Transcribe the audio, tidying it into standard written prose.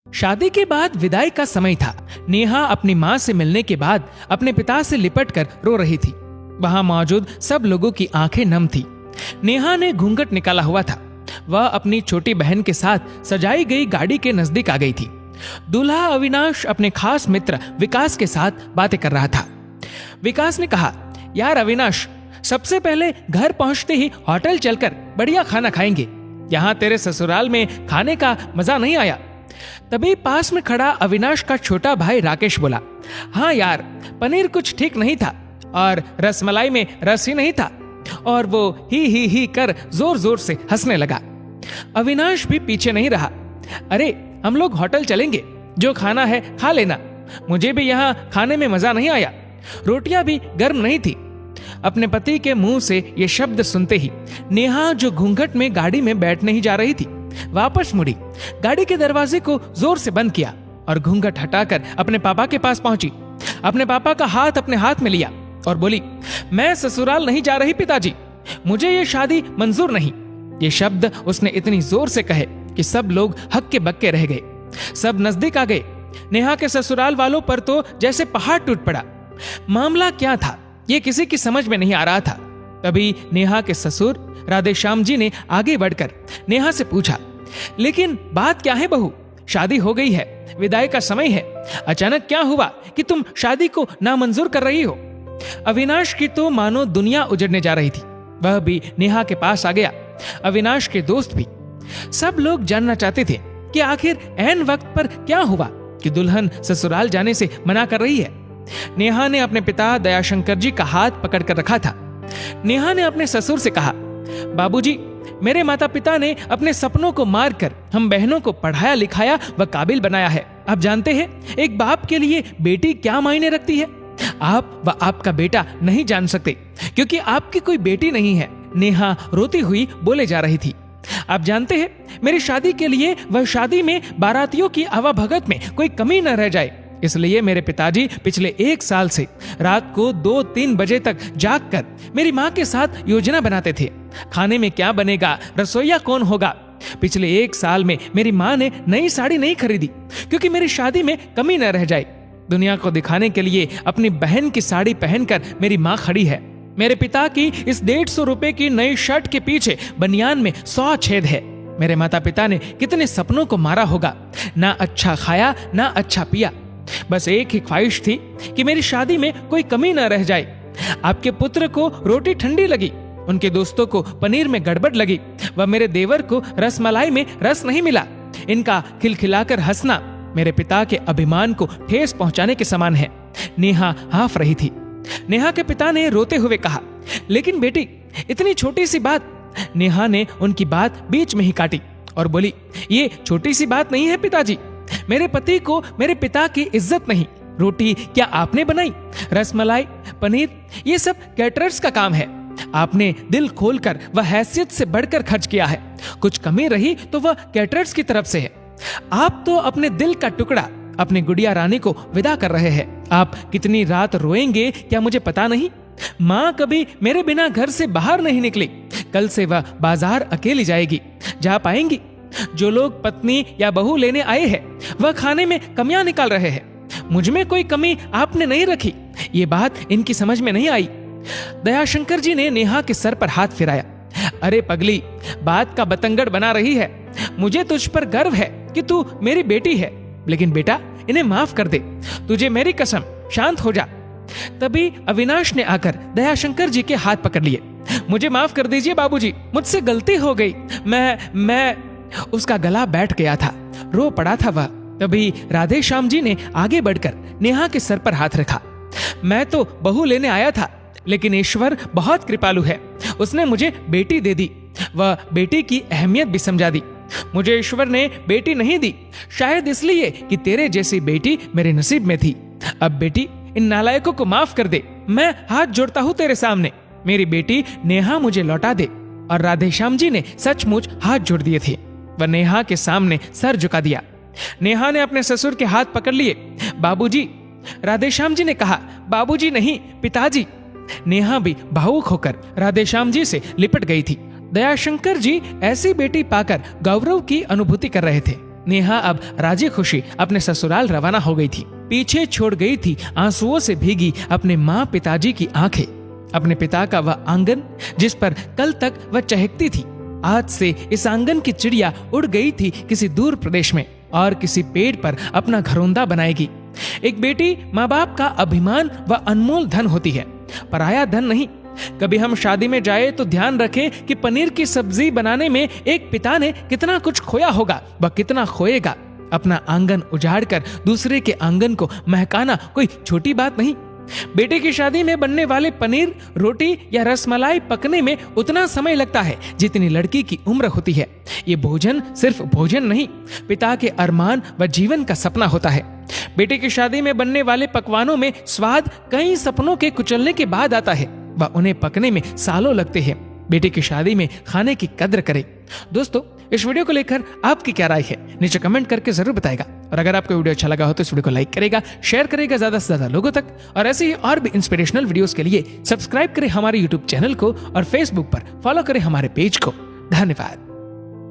शादी के बाद विदाई का समय था। नेहा अपनी माँ से मिलने के बाद अपने पिता से लिपट कर रो रही थी। वहां मौजूद सब लोगों की आंखें नम थी। नेहा ने घूंघट निकाला हुआ था। वह अपनी छोटी बहन के साथ सजाई गई गाड़ी के नजदीक आ गई थी। दूल्हा अविनाश अपने खास मित्र विकास के साथ बातें कर रहा था। विकास ने कहा, यार अविनाश, सबसे पहले घर पहुंचते ही होटल चलकर बढ़िया खाना खाएंगे। यहाँ तेरे ससुराल में खाने का मजा नहीं आया। तभी पास में खड़ा अविनाश का छोटा भाई राकेश बोला, हाँ यार, पनीर कुछ ठीक नहीं था और रसमलाई में रस ही नहीं था। और वो ही कर जोर जोर से हंसने लगा। अविनाश भी पीछे नहीं रहा। अरे हम लोग होटल चलेंगे, जो खाना है खा लेना। मुझे भी यहाँ खाने में मजा नहीं आया, रोटियां भी गर्म नहीं थी। अपने पति के मुंह से ये शब्द सुनते ही नेहा, जो घूंघट में गाड़ी में बैठने ही जा रही थी, वापस मुड़ी, गाड़ी के दरवाजे को जोर से बंद किया और घूंघट हटाकर अपने पापा के पास पहुंची। अपने पापा का हाथ अपने हाथ में लिया और बोली, मैं ससुराल नहीं जा रही पिताजी, मुझे ये शादी मंजूर नहीं। ये शब्द उसने इतनी जोर से कहे कि सब लोग हक्के बक्के रह गए। सब नजदीक आ गए। नेहा के ससुराल वालों पर तो जैसे पहाड़ टूट पड़ा। मामला क्या था ये किसी की समझ में नहीं आ रहा था। तभी नेहा के ससुर राधेश्याम जी ने आगे बढ़कर नेहा से पूछा, लेकिन बात क्या है बहू? शादी हो गई है, विदाई का समय है, अचानक क्या हुआ कि तुम शादी को नामंजूर कर रही हो? अविनाश की तो मानो दुनिया उजड़ने जा रही थी। वह भी नेहा के पास आ गया, अविनाश के दोस्त भी। सब लोग जानना चाहते थे कि आखिर ऐन वक्त पर क्या हुआ कि दुल्हन ससुराल जाने से मना कर रही है। नेहा ने अपने पिता दयाशंकर जी का हाथ पकड़ कर रखा था। नेहा ने अपने ससुर से कहा, बाबूजी, मेरे माता पिता ने अपने सपनों को मारकर हम बहनों को पढ़ाया लिखाया व काबिल बनाया है। आप जानते हैं एक बाप के लिए बेटी क्या मायने रखती है। आप व आपका बेटा नहीं जान सकते क्योंकि आपकी कोई बेटी नहीं है। नेहा रोती हुई बोले जा रही थी। आप जानते हैं मेरी शादी के लिए वह शादी में बारातियों की आवाभगत में कोई कमी न रह जाए, इसलिए मेरे पिताजी पिछले 1 साल से रात को 2-3 बजे तक जागकर मेरी माँ के साथ योजना बनाते थे। खाने में क्या बनेगा, रसोईया कौन होगा। पिछले 1 साल में मेरी माँ ने नई साड़ी नहीं खरीदी क्योंकि मेरी शादी में कमी न रह जाए। दुनिया को दिखाने के लिए अपनी बहन की साड़ी पहनकर मेरी माँ खड़ी है। मेरे पिता की इस 150 रुपए की नई शर्ट के पीछे बनियान में 100 छेद है। मेरे माता पिता ने कितने सपनों को मारा होगा, ना अच्छा खाया ना अच्छा पिया। बस एक ही ख्वाहिश थी कि मेरी शादी में कोई कमी न रह जाए। आपके पुत्र को रोटी ठंडी लगी, उनके दोस्तों को पनीर में गड़बड़ लगी व मेरे देवर को रसमलाई में रस नहीं मिला। इनका खिलखिलाकर हंसना मेरे पिता के अभिमान को ठेस पहुंचाने के समान है। नेहा हाफ रही थी। नेहा के पिता ने रोते हुए कहा, लेकिन बेटी, इतनी छोटी सी बात। नेहा ने उनकी बात बीच में ही काटी और बोली, ये छोटी सी बात नहीं है पिताजी। मेरे पति को मेरे पिता की इज्जत नहीं। रोटी क्या आपने बनाई? रसमलाई, पनीर, ये सब कैटरर्स का काम है। आपने दिल खोलकर व हैसियत से बढ़कर खर्च किया है। कुछ कमी रही तो वह कैटरर्स की तरफ से है। आप तो अपने दिल का टुकड़ा अपनी गुड़िया रानी को विदा कर रहे हैं। आप कितनी रात रोएंगे क्या मुझे पता नहीं। माँ कभी मेरे बिना घर से बाहर नहीं निकली। कल से वह बाजार अकेली जाएगी। जा पाएंगी? जो लोग पत्नी या बहू लेने आए हैं वह खाने में कमियां निकाल रहे हैं। मुझ में कोई कमी आपने नहीं रखी। ये बात इनकी समझ में नहीं आई। दयाशंकर जी ने नेहा के सर पर हाथ फिराया। अरे पगली, बात का बतंगड़ बना रही है। मुझे तुझ पर गर्व है कि तू मेरी बेटी है, लेकिन बेटा इन्हें माफ कर दे। तुझे मेरी कसम, शांत हो जा। तभी अविनाश ने आकर दयाशंकर जी के हाथ पकड़ लिए। मुझे माफ कर दीजिए बाबूजी, मुझसे गलती हो गई। मैं उसका गला बैठ गया था, रो पड़ा था वह। तभी राधेश्याम जी ने आगे बढ़कर नेहा के सर पर हाथ रखा। मैं तो बहू लेने आया था, लेकिन ईश्वर बहुत कृपालु है। उसने मुझे बेटी दे दी, वह बेटी की अहमियत भी समझा दी। मुझे ईश्वर ने बेटी नहीं दी, शायद इसलिए कि तेरे जैसी बेटी मेरे नसीब में थी। अब बेटी, इन नालायकों को माफ कर दे। मैं हाथ जोड़ता हूँ तेरे सामने। मेरी बेटी नेहा मुझे लौटा दे। और राधेश्याम जी ने सचमुच हाथ जोड़ दिए थे। वह नेहा के सामने सर झुका दिया। नेहा ने अपने ससुर के हाथ पकड़ लिए। बाबूजी, राधेश्याम जी ने कहा, बाबूजी नहीं, पिताजी। नेहा भी भावुक होकर राधेश्याम जी से लिपट गई थी। दयाशंकर जी ऐसी बेटी पाकर गौरव की अनुभूति कर रहे थे। नेहा अब राजी खुशी अपने ससुराल रवाना हो गई थी। पीछे छोड़ गई थी आंसुओं से भीगी अपने माँ पिताजी की आंखें, अपने पिता का वह आंगन जिस पर कल तक वह चहकती थी। आज से इस आंगन की चिड़िया उड़ गई थी किसी दूर प्रदेश में और किसी पेड़ पर अपना घरौंदा बनाएगी। एक बेटी माँ बाप का अभिमान व अनमोल धन होती है, पराया धन नहीं। कभी हम शादी में जाए तो ध्यान रखें कि पनीर की सब्जी बनाने में एक पिता ने कितना कुछ खोया होगा, वह कितना खोएगा। अपना आंगन उजाड़कर दूसरे के आंगन को महकाना कोई छोटी बात नहीं। बेटे की शादी में बनने वाले पनीर, रोटी या रसमलाई पकने में उतना समय लगता है जितनी लड़की की उम्र होती है। ये भोजन सिर्फ भोजन नहीं, पिता के अरमान व जीवन का सपना होता है। बेटे की शादी में बनने वाले पकवानों में स्वाद कई सपनों के कुचलने के बाद आता है, व उन्हें पकने में सालों लगते हैं। बेटे की शादी में खाने की कद्र करें। दोस्तों, इस वीडियो को लेकर आपकी क्या राय है नीचे कमेंट करके जरूर बताएगा। और अगर आपको वीडियो अच्छा लगा हो तो इस वीडियो को लाइक करेगा, शेयर करेगा ज्यादा से ज्यादा लोगों तक। और ऐसे ही और भी इंस्पिरेशनल वीडियोस के लिए सब्सक्राइब करें हमारे यूट्यूब चैनल को और फेसबुक पर फॉलो करें हमारे पेज को। धन्यवाद।